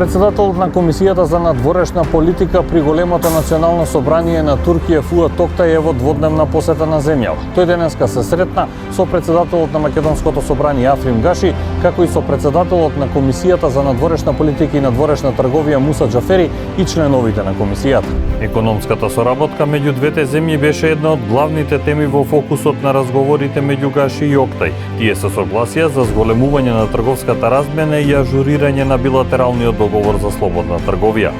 Председателот на Комисијата за надворешна политика при големото национално собрание на Туркија Фуат Октај е во дводневна посета на земјава. Тој денеска се сретна со председателот на Македонското собрание Африм Гаши, како и со председателот на Комисијата за надворешна политика и надворешна трговија Муса Џафери и членовите на комисијата. Економската соработка меѓу двете земји беше една од главните теми во фокусот на разговорите меѓу Гаши и Октај. Тие се согласија за зголемување на трговската размена и ажурирање на билатералниот договор за слободна трговија.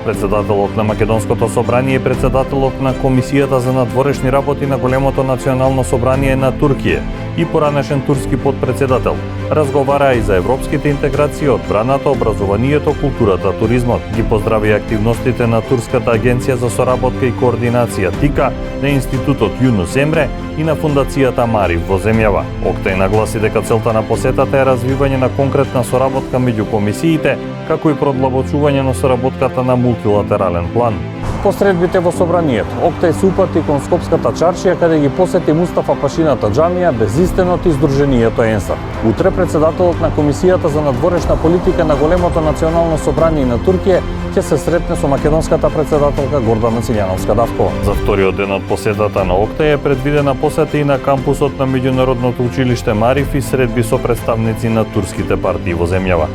Председателот на Македонското собрание и председателот на Комисијата за надворешни работи на големото национално собрание на Туркија и поранешен турски подпредседател разговараа и за европските интеграции, одбраната, образованието, културата, туризмот. Ги поздравија активностите на Турската агенција за соработка и координација ТИКА, на Институтот Юнус Емре и на Фундацијата Марив во земјава. Октај нагласи дека целта на посетата е развивање на конкретна соработка меѓу комисиите, како и продлабочување на соработката на мултилатерален план. По средбите во собранието, Октај се упати кон Скопската чаршија, каде ги посети Мустафа Пашината џамија, Безистенот и Сдруженијето ЕНСА. Утре председателот на Комисијата за надворешна политика на големото национално собрание на Туркија ќе се сретне со македонската председателка Гордана Циљановска-Давкова. За вториот ден од посетата на Октај е предвидена посета и на кампусот на меѓународното училиште Марив и средби со представници на турските партии во земјава.